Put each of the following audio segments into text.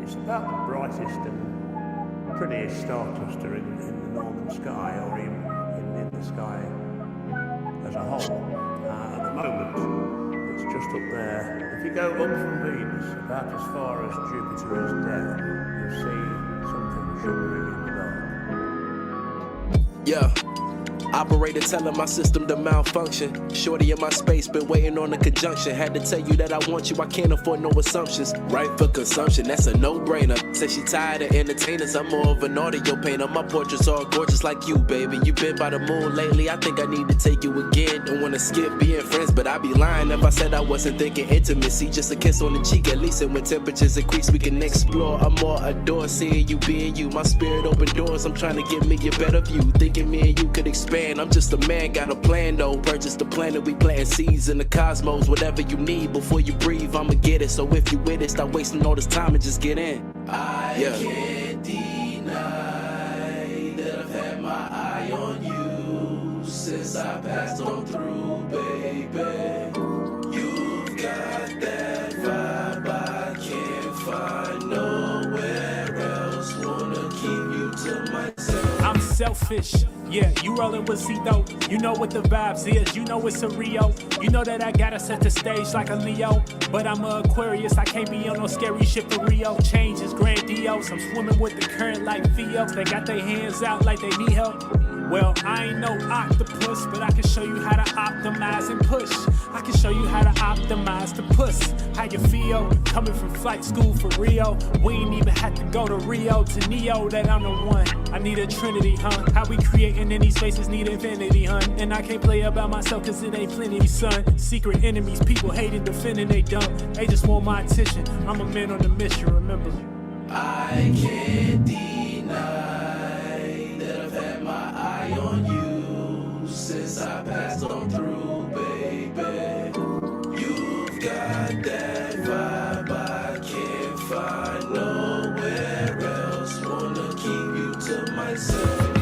It's about the brightest and prettiest star cluster in the northern sky, or even in the sky as a whole. At the moment, it's just up there. If you go up from Venus, about as far as Jupiter is down, you'll see something shimmering in the dark. Yeah. Operator telling my system to malfunction. Shorty in my space, been waiting on the conjunction. Had to tell you that I want you, I can't afford no assumptions. Right for consumption, that's a no-brainer. Say she tired of entertainers, I'm more of an audio painter. My portraits all gorgeous like you, baby. You been by the moon lately, I think I need to take you again. Don't wanna skip being friends, but I'd be lying if I said I wasn't thinking intimacy. Just a kiss on the cheek, at least, and when temperatures increase, we can explore. I'm more adore seeing you being you. My spirit open doors, I'm trying to give me a better view. Thinking me and you could expand. I'm just a man, got a plan though. Purchase the planet, we planting seeds in the cosmos. Whatever you need before you breathe, I'ma get it. So if you with it, stop wasting all this time and just get in. I can't deny that I've had my eye on you since I passed on through, baby. You've got that vibe I can't find nowhere else. Wanna keep you to myself. I'm selfish. Yeah, you rollin' with Zito. You know what the vibes is. You know it's a Rio. You know that I gotta set the stage like a Leo. But I'm a Aquarius. I can't be on no scary ship for Rio. Change is grandiose. I'm swimming with the current like Theo. They got their hands out like they need help. Well, I ain't no octopus, but I can show you how to optimize and push. I can show you how to optimize the puss. How you feel? Coming from flight school for Rio. We ain't even had to go to Rio to Neo that I'm the one. I need a trinity, huh? How we creating in these spaces need infinity, huh? And I can't play about myself cause it ain't plenty, son. Secret enemies, people hating, defending they dumb. They just want my attention. I'm a man on a mission, remember. I can't deny that I've had my eye on you since I passed on through, baby. You've got that vibe I can't find nowhere else. Wanna keep you to myself.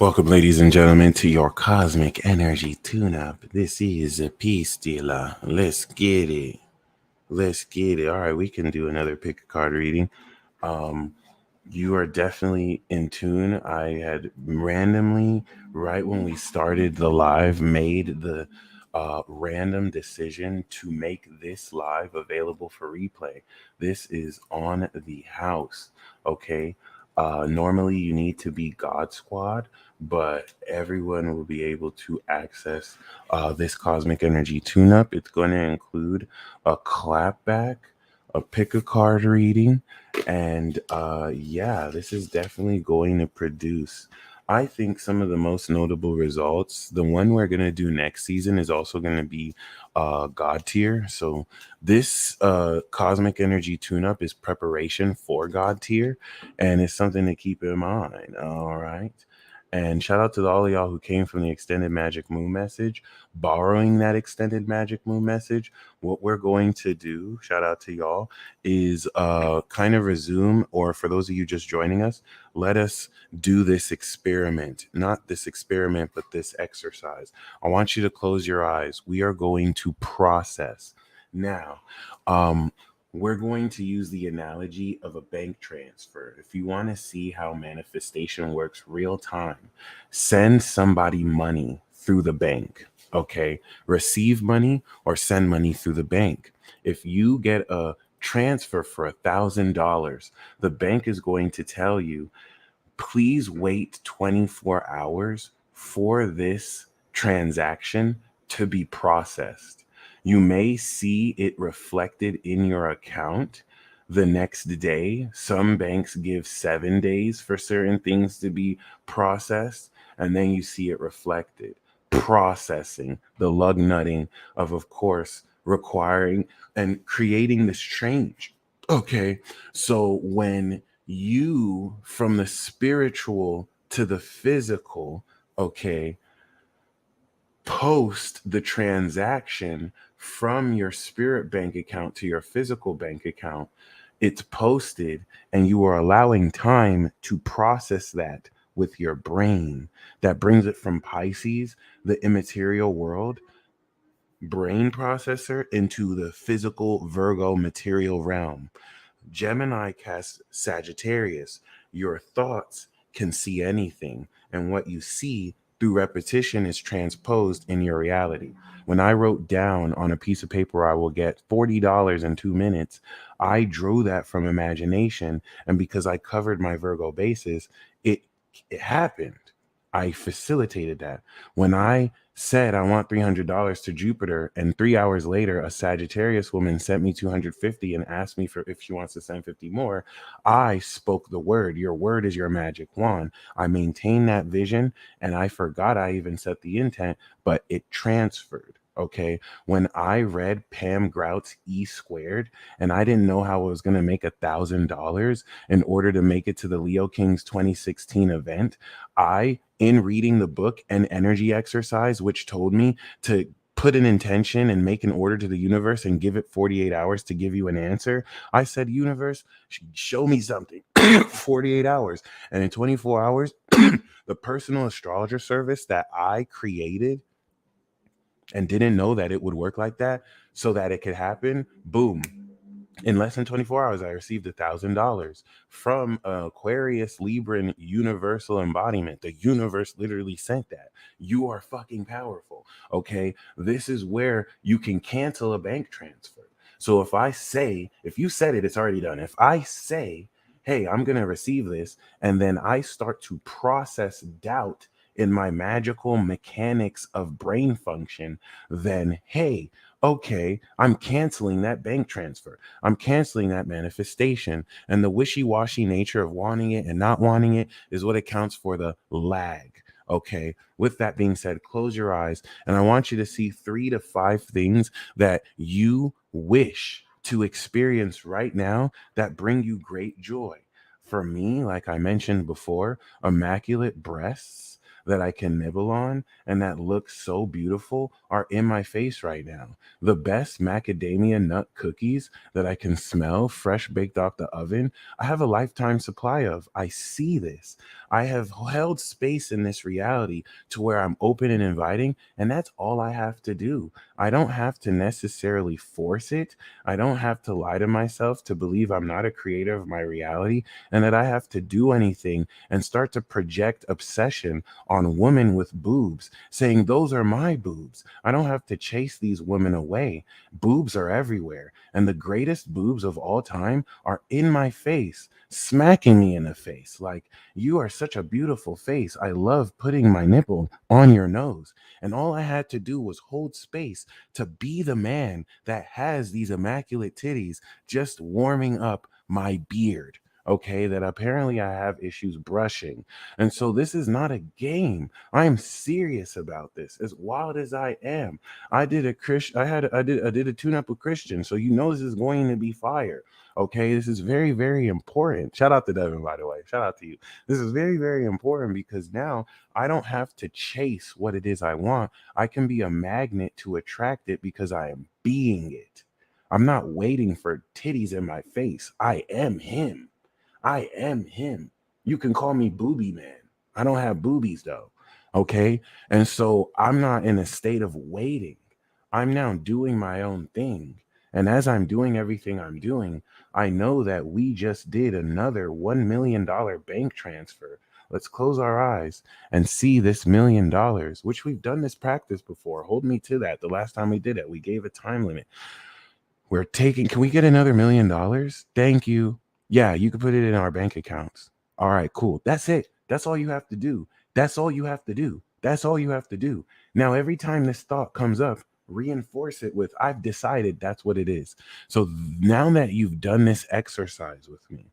Welcome, ladies and gentlemen, to your Cosmic Energy Tune-Up. This is a Peace Dealer. Let's get it. Let's get it. All right, we can do another pick a card reading. You are definitely in tune. I had randomly, right when we started the live, made the random decision to make this live available for replay. This is on the house, okay? Normally you need to be God Squad, but everyone will be able to access this Cosmic Energy Tune-Up. It's going to include a clapback, a pick a card reading, and yeah, this is definitely going to produce, I think, some of the most notable results. The one we're going to do next season is also going to be God tier. So this Cosmic Energy Tune-Up is preparation for God tier, and it's something to keep in mind. All right. And shout out to all of y'all who came from the Extended Magic Moon message, borrowing that Extended Magic Moon message. What we're going to do, shout out to y'all, is kind of resume, or for those of you just joining us, let us do this experiment. Not this experiment, but this exercise. I want you to close your eyes. We are going to process. Now, we're going to use the analogy of a bank transfer. If you want to see how manifestation works real time, send somebody money through the bank, okay? Receive money or send money through the bank. If you get a transfer for $1,000, the bank is going to tell you, please wait 24 hours for this transaction to be processed. You may see it reflected in your account the next day. Some banks give 7 days for certain things to be processed, and then you see it reflected. Processing, the lug nutting of course, requiring and creating this change. Okay, so when you from the spiritual to the physical, okay, post the transaction from your spirit bank account to your physical bank account, it's posted, and you are allowing time to process that with your brain. That brings it from Pisces, the immaterial world, brain processor, into the physical Virgo material realm. Gemini casts Sagittarius. Your thoughts can see anything, and what you see through repetition is transposed in your reality. When I wrote down on a piece of paper, I will get $40 in 2 minutes, I drew that from imagination. And because I covered my Virgo basis, it, it happened. I facilitated that. When I said I want $300 to Jupiter, and 3 hours later a Sagittarius woman sent me 250 and asked me for if she wants to send 50 more, I spoke the word. Your word is your magic wand. I maintained that vision, and I forgot I even set the intent, but it transferred. Okay, when I read Pam Grout's E squared, and I didn't know how I was going to make $1,000 in order to make it to the Leo Kings 2016 event, I, in reading the book, An Energy Exercise, which told me to put an intention and make an order to the universe and give it 48 hours to give you an answer, I said, universe, show me something. 48 hours. And in 24 hours, the personal astrologer service that I created and didn't know that it would work like that so that it could happen, boom, in less than 24 hours, I received $1,000 from Aquarius Libran universal embodiment. The universe literally sent that. You are fucking powerful. Okay. This is where you can cancel a bank transfer. So if you said it, it's already done. If I say, hey, I'm going to receive this, and then I start to process doubt in my magical mechanics of brain function, then hey, okay, I'm canceling that bank transfer. I'm canceling that manifestation. And the wishy-washy nature of wanting it and not wanting it is what accounts for the lag. Okay. With that being said, close your eyes, and I want you to see 3 to 5 things that you wish to experience right now that bring you great joy. For me, like I mentioned before, immaculate breasts that I can nibble on and that look so beautiful are in my face right now. The best macadamia nut cookies that I can smell fresh baked off the oven, I have a lifetime supply of. I see this. I have held space in this reality to where I'm open and inviting, and that's all I have to do. I don't have to necessarily force it. I don't have to lie to myself to believe I'm not a creator of my reality and that I have to do anything and start to project obsession on women with boobs, saying those are my boobs. I don't have to chase these women away. Boobs are everywhere, and the greatest boobs of all time are in my face, smacking me in the face like, you are such a beautiful face. I love putting my nipple on your nose. And all I had to do was hold space to be the man that has these immaculate titties just warming up my beard. Okay, that apparently I have issues brushing. And so this is not a game. I am serious about this. As wild as I am, I did a tune up with Christian. So you know this is going to be fire. Okay, this is very, very important. Shout out to Devin, by the way. Shout out to you. This is very, very important because now I don't have to chase what it is I want. I can be a magnet to attract it because I am being it. I'm not waiting for titties in my face. I am him. I am him. You can call me Booby Man. I don't have boobies though. Okay. And so I'm not in a state of waiting. I'm now doing my own thing. And as I'm doing everything I'm doing, I know that we just did another $1 million bank transfer. Let's close our eyes and see this $1 million, which we've done this practice before. Hold me to that. The last time we did it, we gave a time limit. Can we get another $1 million? Thank you. Yeah, you can put it in our bank accounts. All right, cool. That's it. That's all you have to do. That's all you have to do. That's all you have to do. Now, every time this thought comes up, reinforce it with, I've decided that's what it is. So now that you've done this exercise with me,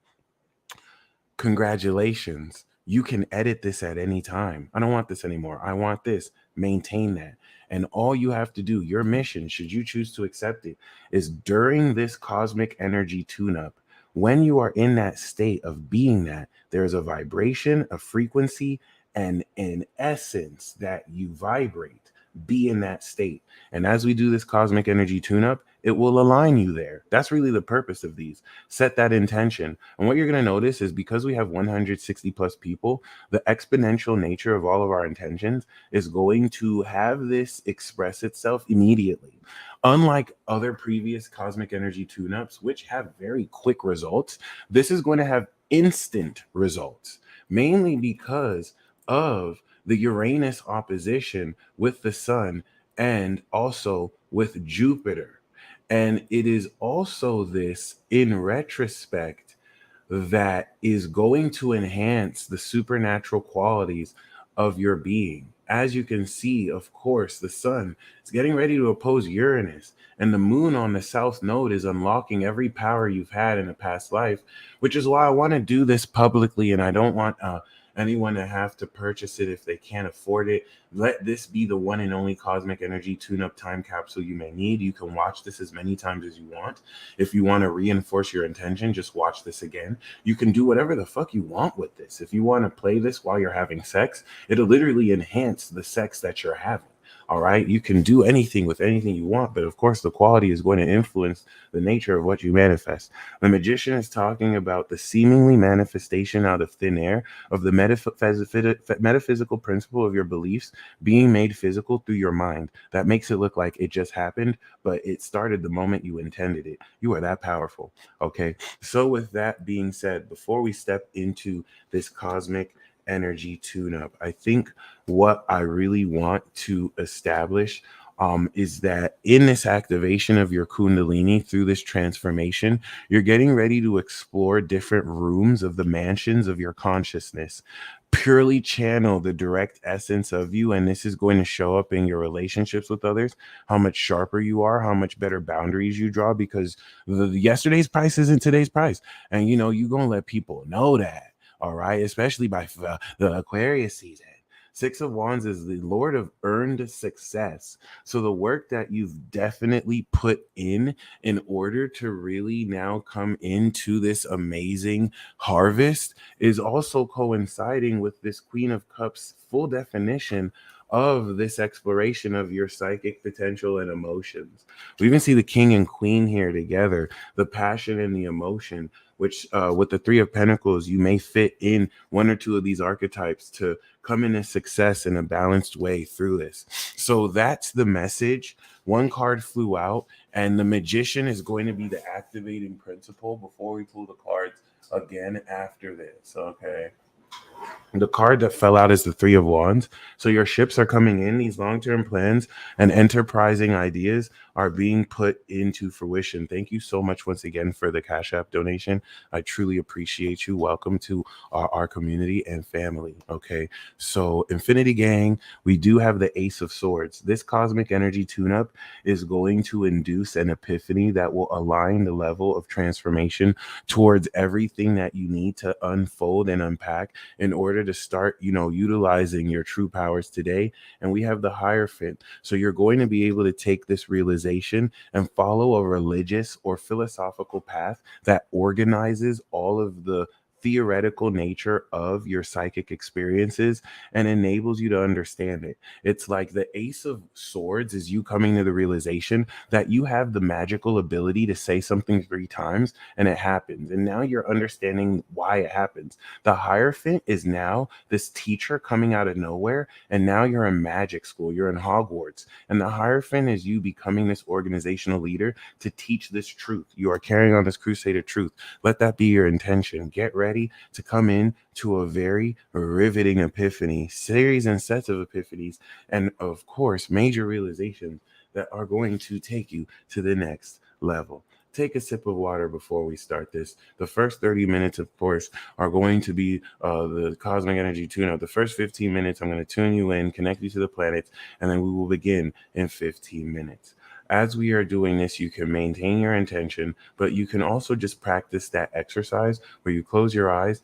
congratulations. You can edit this at any time. I don't want this anymore. I want this. Maintain that. And all you have to do, your mission, should you choose to accept it, is during this cosmic energy tune up, when you are in that state of being that, there is a vibration, a frequency, and an essence that you vibrate. Be in that state. And as we do this cosmic energy tune up, it will align you there. That's really the purpose of these. Set that intention. And what you're going to notice is, because we have 160 plus people, the exponential nature of all of our intentions is going to have this express itself immediately. Unlike other previous cosmic energy tune-ups, which have very quick results, this is going to have instant results, mainly because of the Uranus opposition with the sun and also with Jupiter. And it is also this, in retrospect, that is going to enhance the supernatural qualities of your being. As you can see, of course, the sun is getting ready to oppose Uranus, and the moon on the south node is unlocking every power you've had in a past life, which is why I want to do this publicly, and I don't want anyone to have to purchase it if they can't afford it. Let this be the one and only cosmic energy tune-up time capsule you may need. You can watch this as many times as you want. If you want to reinforce your intention, just watch this again. You can do whatever the fuck you want with this. If you want to play this while you're having sex, it'll literally enhance the sex that you're having. All right. You can do anything with anything you want, but of course, the quality is going to influence the nature of what you manifest. The magician is talking about the seemingly manifestation out of thin air of the metaphysical principle of your beliefs being made physical through your mind. That makes it look like it just happened, but it started the moment you intended it. You are that powerful. Okay. So, with that being said, before we step into this cosmic energy tune-up, I think what I really want to establish is that in this activation of your Kundalini through this transformation, you're getting ready to explore different rooms of the mansions of your consciousness. Purely channel the direct essence of you, and this is going to show up in your relationships with others, how much sharper you are, how much better boundaries you draw, because yesterday's price isn't today's price. And you're going to let people know that. All right, especially by the Aquarius season. Six of Wands is the Lord of earned success. So the work that you've definitely put in order to really now come into this amazing harvest is also coinciding with this Queen of Cups full definition of this exploration of your psychic potential and emotions. We even see the King and Queen here together, the passion and the emotion, which with the Three of Pentacles, you may fit in one or two of these archetypes to come into success in a balanced way through this. So that's the message. One card flew out, and the Magician is going to be the activating principle before we pull the cards again after this. Okay. The card that fell out is the Three of Wands. So your ships are coming in. These long-term plans and enterprising ideas are being put into fruition. Thank you so much once again for the Cash App donation. I truly appreciate you. Welcome to our community and family. Okay. So Infinity Gang, we do have the Ace of Swords. This cosmic energy tune-up is going to induce an epiphany that will align the level of transformation towards everything that you need to unfold and unpack in order to start, utilizing your true powers today. And we have the Hierophant. So you're going to be able to take this realization and follow a religious or philosophical path that organizes all of the theoretical nature of your psychic experiences and enables you to understand it. It's like the Ace of Swords is you coming to the realization that you have the magical ability to say something 3 times and it happens. And now you're understanding why it happens. The Hierophant is now this teacher coming out of nowhere, and now you're in magic school, you're in Hogwarts. And the Hierophant is you becoming this organizational leader to teach this truth. You are carrying on this crusade of truth. Let that be your intention. Get ready to come in to a very riveting epiphany, series and sets of epiphanies, and of course, major realizations that are going to take you to the next level. take a sip of water before we start this. The first 30 minutes, of course, are going to be the cosmic energy tune-up. The first 15 minutes, I'm going to tune you in, connect you to the planets, and then we will begin in 15 minutes. As we are doing this, you can maintain your intention, but you can also just practice that exercise where you close your eyes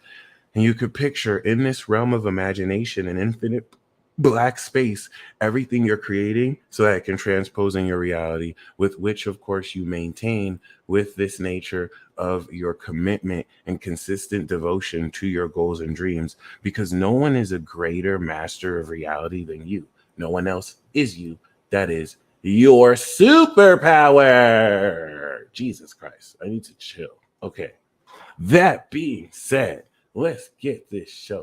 and you could picture in this realm of imagination an infinite black space, everything you're creating so that it can transpose in your reality, with which, of course, you maintain with this nature of your commitment and consistent devotion to your goals and dreams, because no one is a greater master of reality than you. No one else is you. That is your superpower. Jesus Christ, I need to chill. Okay. That being said, let's get this show.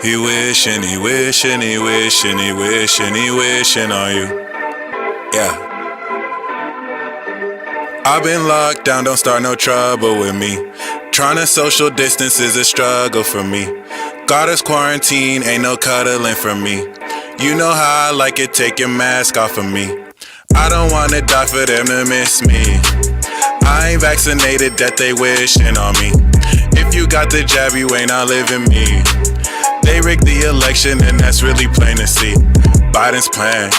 He wishing, he wishing, he wishing, he wishing, he wishing on you. Yeah. I've been locked down, don't start no trouble with me. Tryna social distance is a struggle for me. Got us quarantined, ain't no cuddling for me. You know how I like it, take your mask off of me. I don't wanna die for them to miss me. I ain't vaccinated, that they wishing on me. If you got the jab, you ain't outliving me. They rigged the election and that's really plain to see. Biden's plan,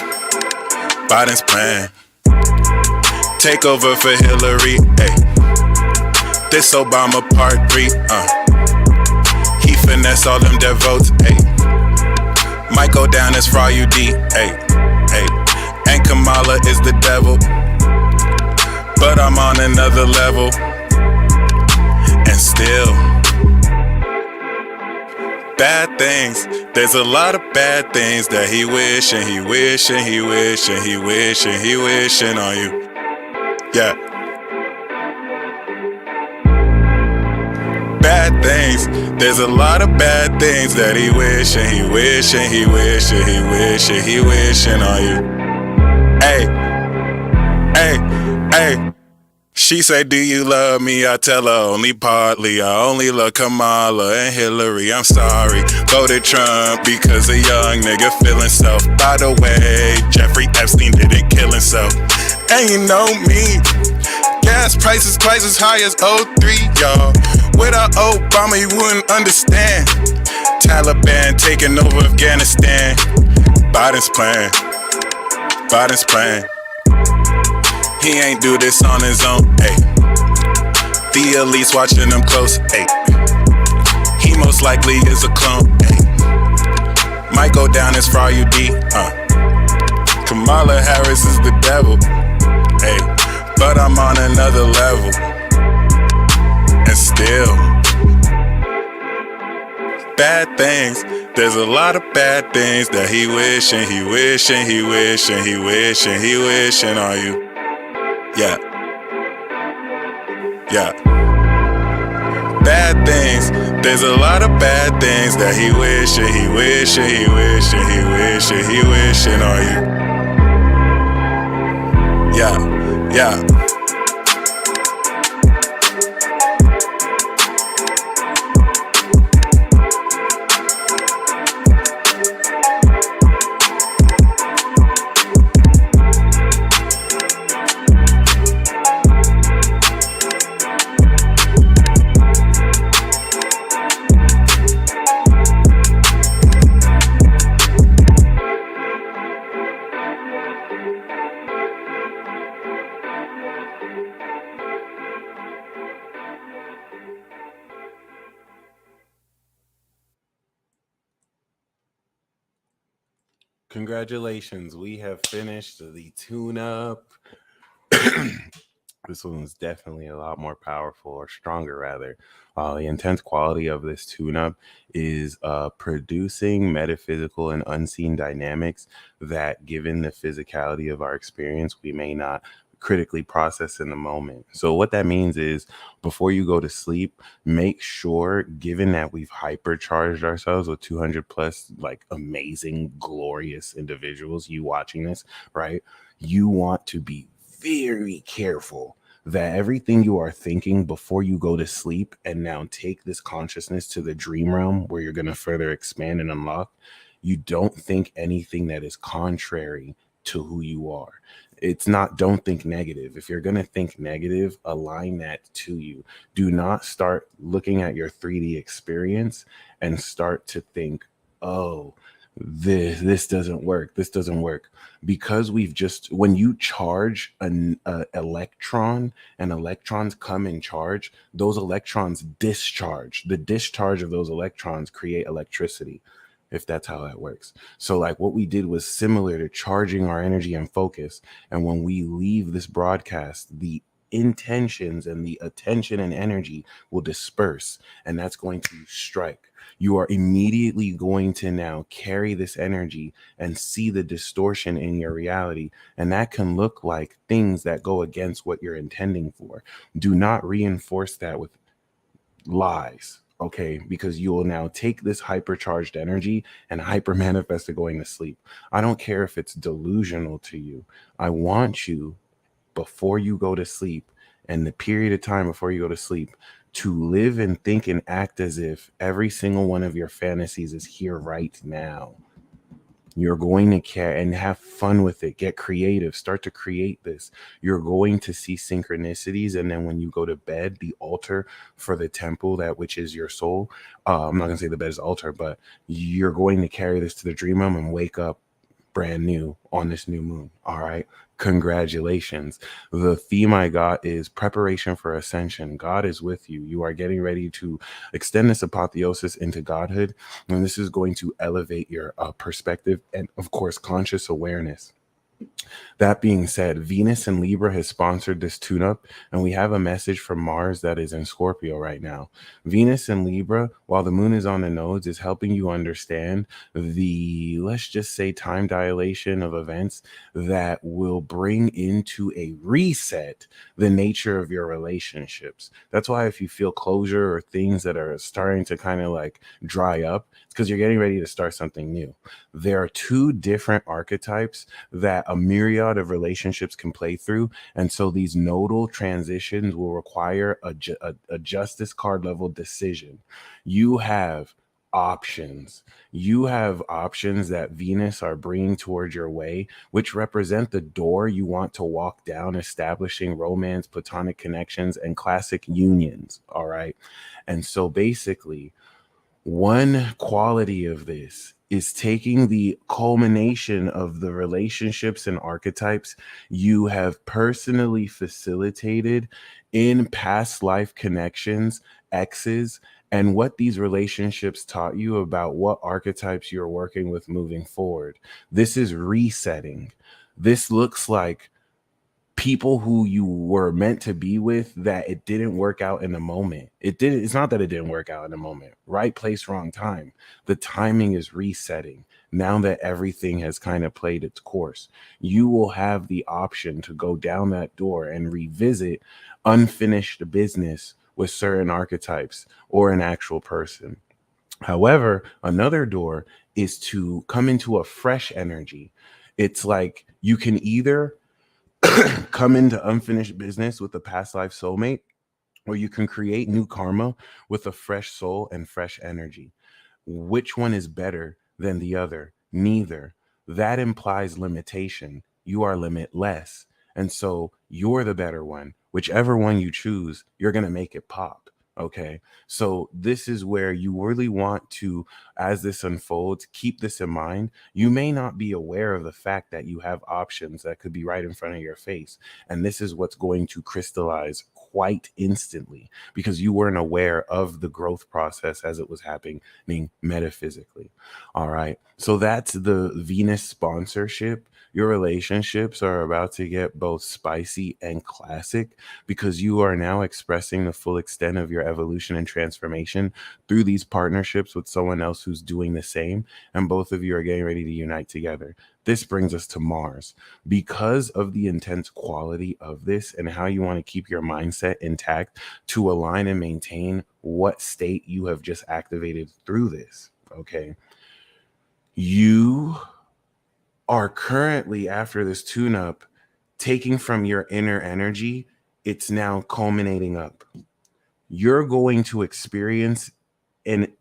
Biden's plan. Take over for Hillary, ayy. This Obama part 3, He finesse all them dead votes, ayy. Might go down as Fraud UD, ayy, ayy. And Kamala is the devil, but I'm on another level. And still, bad things. There's a lot of bad things that he wishing, he wishing, he wishing, he wishing, he wishing on you. Yeah. Bad things. There's a lot of bad things that he wishing, he wishing, he wishing, he wishing, he wishing on you. Hey, hey, hey. She say, do you love me? I tell her only partly. I only love Kamala and Hillary. I'm sorry, voted Trump because a young nigga feeling self. By the way, Jeffrey Epstein didn't kill himself. And you know me, gas prices twice as high as '03, y'all. Without Obama, you wouldn't understand. Taliban taking over Afghanistan. Biden's plan, Biden's plan. He ain't do this on his own, ayy. The elites watching him close, ayy. He most likely is a clone, ayy. Might go down as Fraud UD, Kamala Harris is the devil, ayy. But I'm on another level. And still, bad things. There's a lot of bad things that he wishing, he wishing, he wishing, he wishing, he wishing on you. Yeah. Yeah. Bad things. There's a lot of bad things that he wishing, he wishing, he wishing, he wishing, he wishing on you. Yeah. Yeah. Congratulations, we have finished the tune-up. This one was definitely a lot more powerful, or stronger rather. The intense quality of this tune-up is producing metaphysical and unseen dynamics that, given the physicality of our experience, we may not critically process in the moment. So what that means is, before you go to sleep, make sure, given that we've hypercharged ourselves with 200 plus like amazing, glorious individuals, you watching this, right? You want to be very careful that everything you are thinking before you go to sleep, and now take this consciousness to the dream realm where you're going to further expand and unlock, you don't think anything that is contrary to who you are. It's not, don't think negative. If you're going to think negative, align that to you. Do not start looking at your 3D experience and start to think, oh, this doesn't work. This doesn't work. Because we've just, when you charge an electron and electrons come in charge, those electrons discharge. The discharge of those electrons create electricity, if that's how that works. So like what we did was similar to charging our energy and focus. And when we leave this broadcast, the intentions and the attention and energy will disperse, and that's going to strike. You are immediately going to now carry this energy and see the distortion in your reality. And that can look like things that go against what you're intending for. Do not reinforce that with lies Okay, because you will now take this hypercharged energy and hyper manifest it going to sleep. I don't care if it's delusional to you. I want you, before you go to sleep, and the period of time before you go to sleep, to live and think and act as if every single one of your fantasies is here right now. You're going to care and have fun with it. Get creative. Start to create this. You're going to see synchronicities. And then when you go to bed, the altar for the temple, that which is your soul. I'm not going to say the bed is the altar, but you're going to carry this to the dream realm and wake up brand new on this new moon. All right. Congratulations. The theme I got is preparation for ascension. God is with you. You are getting ready to extend this apotheosis into godhood. And this is going to elevate your perspective and, of course, conscious awareness. That being said, Venus and Libra has sponsored this tune-up, and we have a message from Mars that is in Scorpio right now. Venus and Libra, while the moon is on the nodes, is helping you understand the, let's just say, time dilation of events that will bring into a reset the nature of your relationships. That's why if you feel closure or things that are starting to kind of like dry up, it's because you're getting ready to start something new. There are two different archetypes that a myriad of relationships can play through, and so these nodal transitions will require a justice card level decision. You have options. You have options that Venus are bringing towards your way, which represent the door you want to walk down, establishing romance, platonic connections, and classic unions. All right. And so basically, one quality of this is taking the culmination of the relationships and archetypes you have personally facilitated in past life connections, exes, and what these relationships taught you about what archetypes you're working with moving forward. This is resetting. This looks like people who you were meant to be with that it didn't work out in the moment. It's not that it didn't work out in the moment. Right place, wrong time. The timing is resetting. Now that everything has kind of played its course, you will have the option to go down that door and revisit unfinished business with certain archetypes or an actual person. However, another door is to come into a fresh energy. It's like you can either come into unfinished business with a past life soulmate, or you can create new karma with a fresh soul and fresh energy. Which one is better than the other? Neither. That implies limitation. You are limitless. And so you're the better one. Whichever one you choose, you're going to make it pop. Okay. So this is where you really want to, as this unfolds, keep this in mind. You may not be aware of the fact that you have options that could be right in front of your face. And this is what's going to crystallize quite instantly because you weren't aware of the growth process as it was happening metaphysically. All right. So that's the Venus sponsorship. Your relationships are about to get both spicy and classic because you are now expressing the full extent of your evolution and transformation through these partnerships with someone else who's doing the same. And both of you are getting ready to unite together. This brings us to Mars. Because of the intense quality of this and how you want to keep your mindset intact to align and maintain what state you have just activated through this. Okay. You are currently, after this tune-up, taking from your inner energy. It's now culminating up. You're going to experience an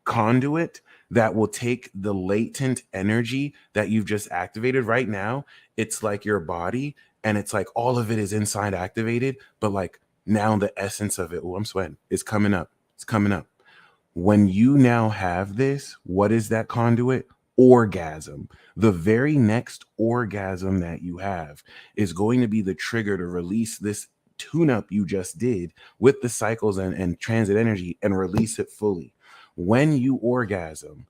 conduit that will take the latent energy that you've just activated right now. It's like your body, and it's like all of it is inside activated, but like now the essence of it, oh, I'm sweating, is coming up. It's coming up. When you now have this, what is that conduit? Orgasm. The very next orgasm that you have is going to be the trigger to release this tune-up you just did with the cycles and transit energy and release it fully. When you orgasm,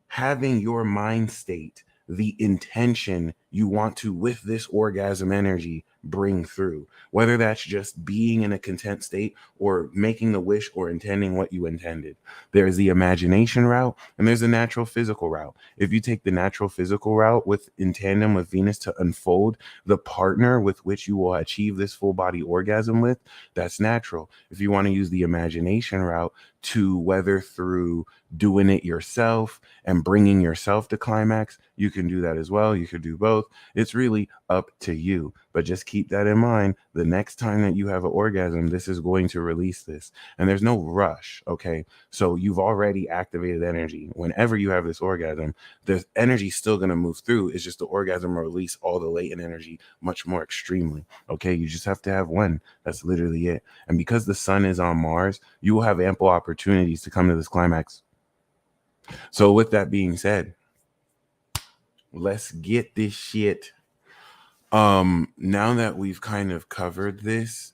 having your mind state, the intention you want to, with this orgasm energy, bring through, whether that's just being in a content state or making the wish or intending what you intended. There's the imagination route and there's the natural physical route. If you take the natural physical route with in tandem with Venus to unfold the partner with which you will achieve this full body orgasm with, that's natural. If you want to use the imagination route to weather through doing it yourself and bringing yourself to climax, you can do that as well. You could do both. It's really up to you. But just keep that in mind. The next time that you have an orgasm, this is going to release this. And there's no rush, okay? So you've already activated energy. Whenever you have this orgasm, the energy still going to move through. It's just the orgasm will release all the latent energy much more extremely, okay? You just have to have one. That's literally it. And because the sun is on Mars, you will have ample opportunities to come to this climax. So with that being said, let's get this shit. Now that we've kind of covered this,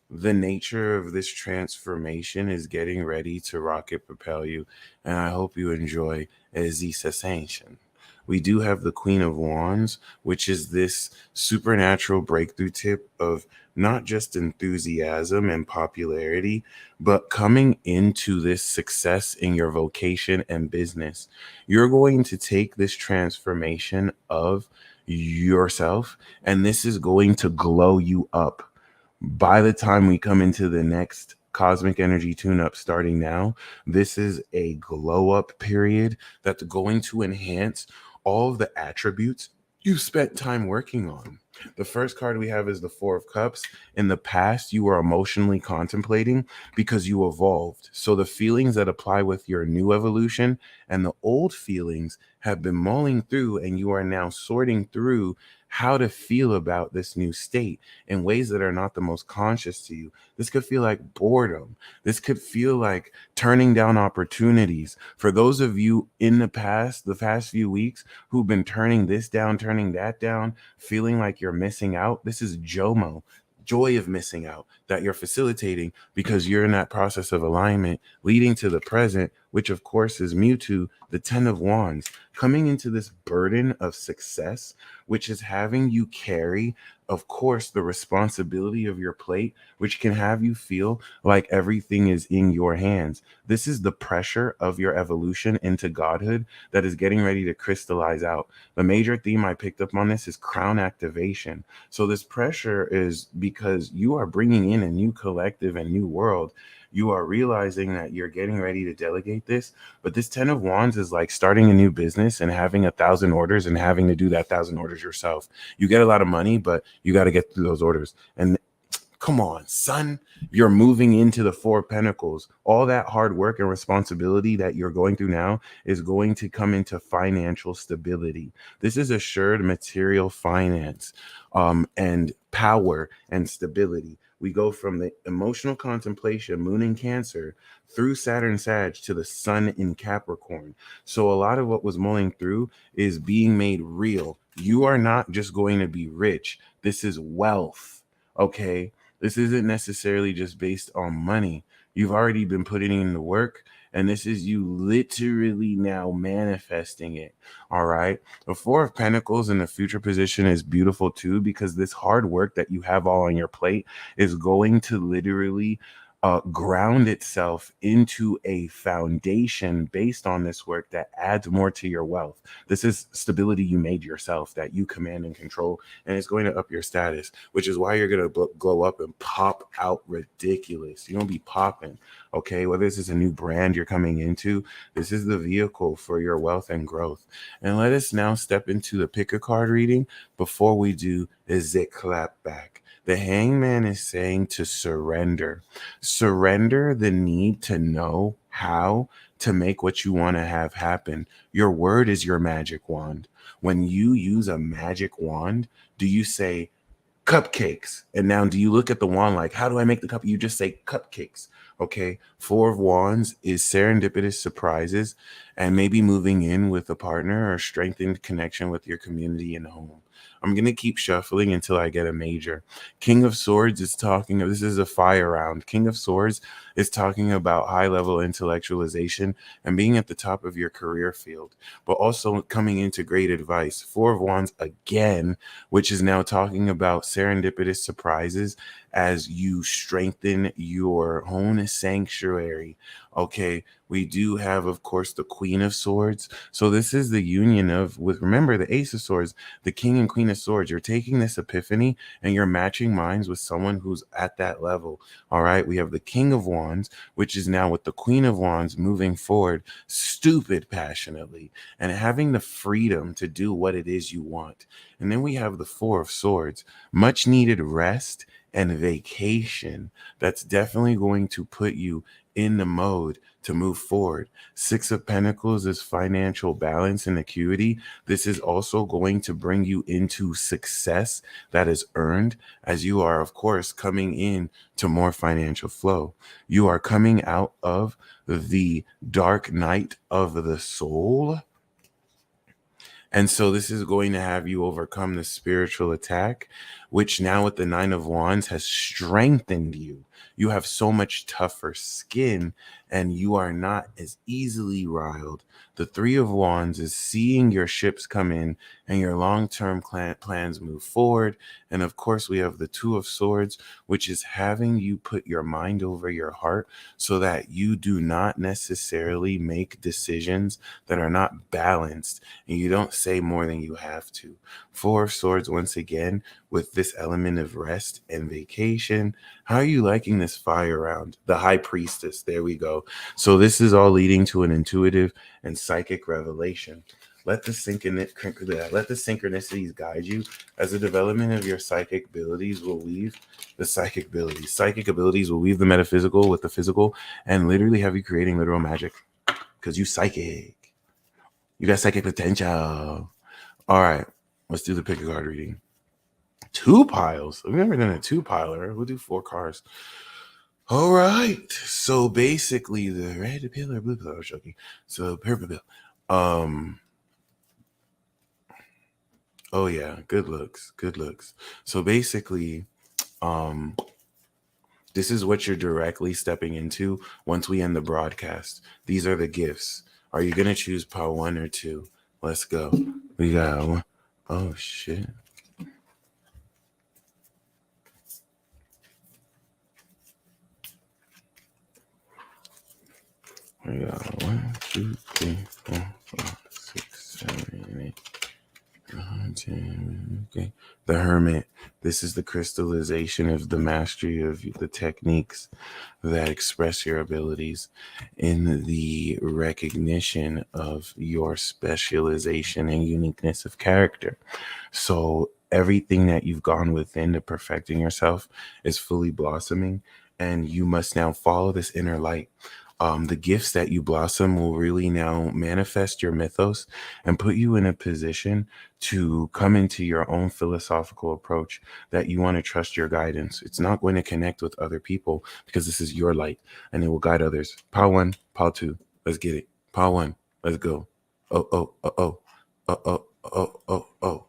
the nature of this transformation is getting ready to rocket propel you, and I hope you enjoy as the cessation. We do have the Queen of Wands, which is this supernatural breakthrough tip of not just enthusiasm and popularity, but coming into this success in your vocation and business. You're going to take this transformation of yourself, and this is going to glow you up. By the time we come into the next cosmic energy tune-up starting now, this is a glow up period that's going to enhance all of the attributes you spent time working on. The first card we have is the Four of Cups. In the past, you were emotionally contemplating because you evolved. So the feelings that apply with your new evolution and the old feelings have been mulling through, and you are now sorting through how to feel about this new state in ways that are not the most conscious to you. This could feel like boredom. This could feel like turning down opportunities. For those of you in the past few weeks who've been turning this down, turning that down, feeling like you're missing out, this is JOMO, joy of missing out, that you're facilitating because you're in that process of alignment leading to the present, which of course is Mewtwo, the 10 of Wands, coming into this burden of success, which is having you carry, of course, the responsibility of your plate, which can have you feel like everything is in your hands. This is the pressure of your evolution into godhood that is getting ready to crystallize out. The major theme I picked up on this is crown activation. So this pressure is because you are bringing in a new collective and new world. You are realizing that you're getting ready to delegate this, but this 10 of Wands is like starting a new business and having 1,000 orders and having to do that 1,000 orders yourself. You get a lot of money, but you got to get through those orders. And come on, son, you're moving into the Four of Pentacles. All that hard work and responsibility that you're going through now is going to come into financial stability. This is assured material finance, and power and stability. We go from the emotional contemplation, moon in Cancer, through Saturn Sag to the sun in Capricorn. So a lot of what was mulling through is being made real. You are not just going to be rich. This is wealth, okay? This isn't necessarily just based on money. You've already been putting in the work, and this is you literally now manifesting it. All right. The Four of Pentacles in the future position is beautiful too, because this hard work that you have all on your plate is going to literally ground itself into a foundation based on this work that adds more to your wealth. This is stability you made yourself that you command and control, and it's going to up your status, which is why you're going to glow up and pop out ridiculous. You're going to be popping, okay? Whether this is a new brand you're coming into, this is the vehicle for your wealth and growth. And let us now step into the pick a card reading. Before we do, is it clap back? The Hangman is saying to surrender. Surrender the need to know how to make what you want to have happen. Your word is your magic wand. When you use a magic wand, do you say cupcakes? And now do you look at the wand like, how do I make the cup? You just say cupcakes. Okay, Four of Wands is serendipitous surprises and maybe moving in with a partner or strengthened connection with your community and home. I'm going to keep shuffling until I get a major. King of Swords is talking, this is a fire round. King of Swords is talking about high level intellectualization and being at the top of your career field, but also coming into great advice. Four of Wands again, which is now talking about serendipitous surprises as you strengthen your own sanctuary. Okay, we do have, of course, the Queen of Swords. So this is the union of, with, remember, the Ace of Swords, the King and Queen of Swords. You're taking this epiphany and you're matching minds with someone who's at that level. All right, we have the King of Wands, which is now with the Queen of Wands moving forward, stupid passionately, and having the freedom to do what it is you want. And then we have the Four of Swords, much needed rest and vacation. That's definitely going to put you in the mode to move forward. Six of Pentacles is financial balance and acuity. This is also going to bring you into success that is earned as you are, of course, coming in to more financial flow. You are coming out of the dark night of the soul. And so this is going to have you overcome the spiritual attack, which now with the Nine of Wands has strengthened you. You have so much tougher skin and you are not as easily riled. The Three of Wands is seeing your ships come in and your long-term plans move forward. And of course, we have the Two of Swords, which is having you put your mind over your heart so that you do not necessarily make decisions that are not balanced and you don't say more than you have to. Four of Swords, once again, with this element of rest and vacation. How are you liking this fire round? The High Priestess, there we go. So this is all leading to an intuitive and psychic revelation. Let the synchronicities guide you as the development of your psychic abilities will weave the psychic abilities. Psychic abilities will weave the metaphysical with the physical and literally have you creating literal magic because you psychic. You got psychic potential. All right, let's do the pick a card reading. Two piles. We've never done a two piler. We'll do 4 cards. All right. So basically, the red pill or blue pill. I was joking. So purple pill. Oh yeah, good looks. Good looks. So basically, this is what you're directly stepping into once we end the broadcast. These are the gifts. Are you gonna choose pile 1 or 2? Let's go. We got one. Oh shit. We got 1, 2, 3, 4, 5, 6, 7, 8, 9, 10. Okay. The Hermit. This is the crystallization of the mastery of the techniques that express your abilities in the recognition of your specialization and uniqueness of character. So everything that you've gone within to perfecting yourself is fully blossoming, and you must now follow this inner light. The gifts that you blossom will really now manifest your mythos and put you in a position to come into your own philosophical approach that you want to trust your guidance. It's not going to connect with other people because this is your light and it will guide others. Pile 1, pile 2, let's get it. Pile 1, let's go.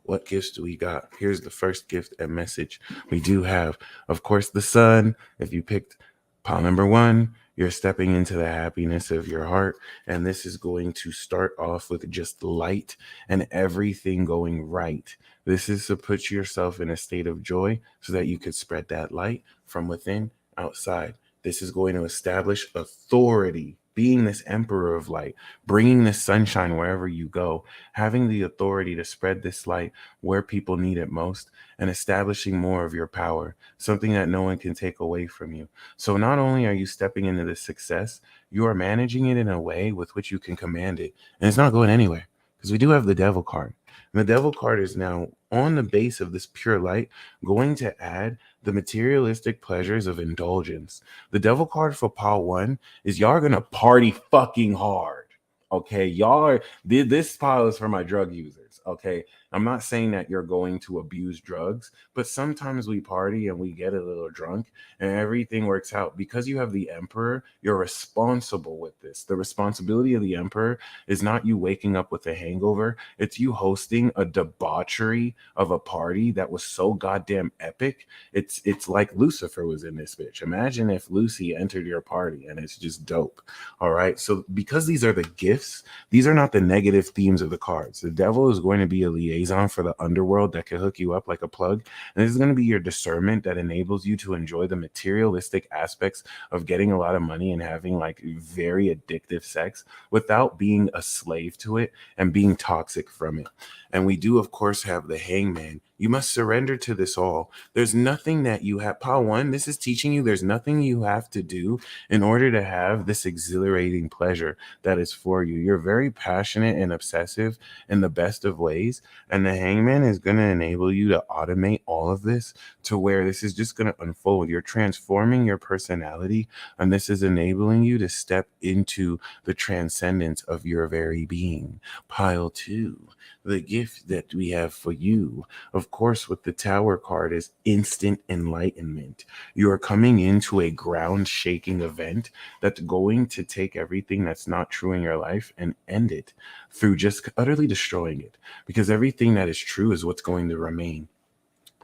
What gifts do we got? Here's the first gift and message. We do have, of course, the sun. If you picked pile number 1, you're stepping into the happiness of your heart, and this is going to start off with just light and everything going right. This is to put yourself in a state of joy so that you could spread that light from within outside. This is going to establish authority, being this emperor of light, bringing this sunshine wherever you go, having the authority to spread this light where people need it most, and establishing more of your power, something that no one can take away from you. So not only are you stepping into this success, you are managing it in a way with which you can command it. And it's not going anywhere because we do have the Devil card. And the Devil card is now on the base of this pure light going to add the materialistic pleasures of indulgence. The Devil card for pile 1 is y'all are going to party fucking hard. Okay, y'all are, this pile is for my drug users. Okay. I'm not saying that you're going to abuse drugs, but sometimes we party and we get a little drunk and everything works out. Because you have the emperor, you're responsible with this. The responsibility of the emperor is not you waking up with a hangover, it's you hosting a debauchery of a party that was so goddamn epic. It's like Lucifer was in this bitch. Imagine if Lucy entered your party, and it's just dope. All right. So because these are the gifts, these are not the negative themes of the cards. The devil is going to be a liaison for the underworld that can hook you up like a plug. And this is going to be your discernment that enables you to enjoy the materialistic aspects of getting a lot of money and having like very addictive sex without being a slave to it and being toxic from it. And we do, of course, have the hangman. You must surrender to this all. There's nothing that you have. Pile one, this is teaching you there's nothing you have to do in order to have this exhilarating pleasure that is for you. You're very passionate and obsessive in the best of ways. And the hangman is going to enable you to automate all of this to where this is just going to unfold. You're transforming your personality, and this is enabling you to step into the transcendence of your very being. Pile two, the gift that we have for you, of course, with the Tower card, is instant enlightenment. You are coming into a ground shaking event that's going to take everything that's not true in your life and end it through just utterly destroying it, because everything that is true is what's going to remain.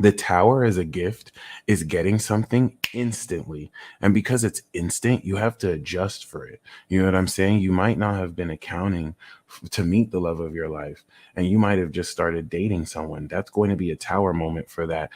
The Tower as a gift is getting something instantly. And because it's instant, you have to adjust for it. You know what I'm saying? You might not have been accounting to meet the love of your life, and you might have just started dating someone. That's going to be a Tower moment for that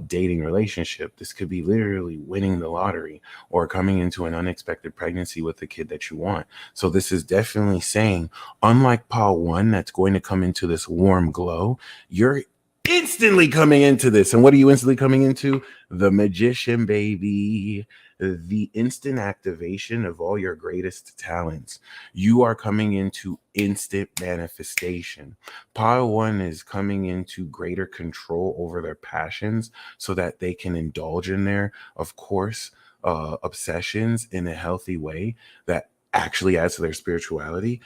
dating relationship. This could be literally winning the lottery or coming into an unexpected pregnancy with the kid that you want. So this is definitely saying, unlike pile one, that's going to come into this warm glow, you're instantly coming into this. And what are you instantly coming into? The magician, baby. The instant activation of all your greatest talents. You are coming into instant manifestation. Pile one is coming into greater control over their passions so that they can indulge in their, of course, obsessions in a healthy way that actually adds to their spirituality.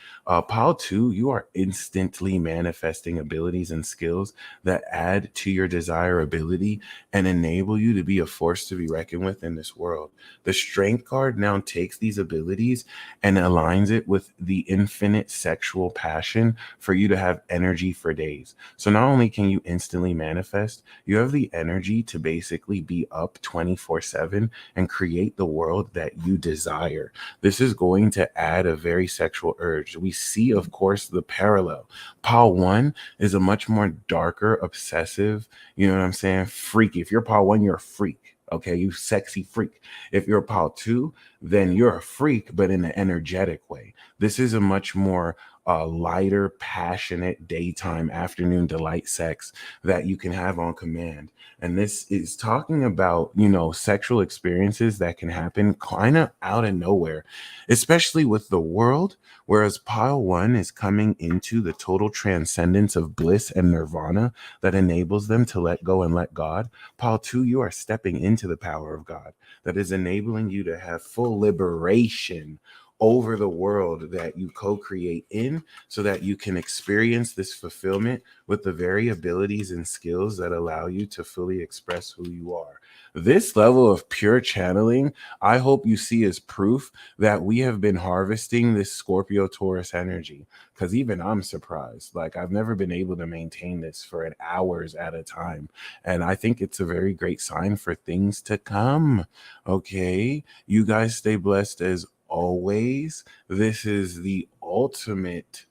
Pile two, you are instantly manifesting abilities and skills that add to your desirability and enable you to be a force to be reckoned with in this world. The strength card now takes these abilities and aligns it with the infinite sexual passion for you to have energy for days. So not only can you instantly manifest, you have the energy to basically be up 24/7 and create the world that you desire. This is going to add a very sexual urge. We see, of course, the parallel. Pile one is a much more darker, obsessive, you know what I'm saying, freaky. If you're pile one, you're a freak. Okay, you sexy freak. If you're pile two, then you're a freak, but in an energetic way. This is a much more lighter, passionate daytime, afternoon delight sex that you can have on command. And this is talking about, you know, sexual experiences that can happen kind of out of nowhere, especially with the world. Whereas pile one is coming into the total transcendence of bliss and nirvana that enables them to let go and let God. Pile two, you are stepping into the power of God that is enabling you to have full liberation over the world that you co-create in, so that you can experience this fulfillment with the very abilities and skills that allow you to fully express who you are. This level of pure channeling, I hope you see as proof that we have been harvesting this Scorpio Taurus energy, because even I'm surprised. Like, I've never been able to maintain this for an hours at a time. And I think it's a very great sign for things to come. Okay. You guys stay blessed as always. This is the ultimate,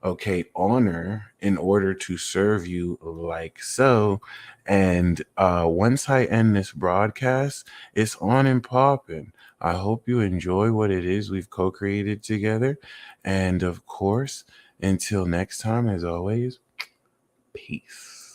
okay, honor in order to serve you like so. And once I end this broadcast, it's on and popping. I hope you enjoy what it is we've co-created together. And of course, until next time, as always, peace.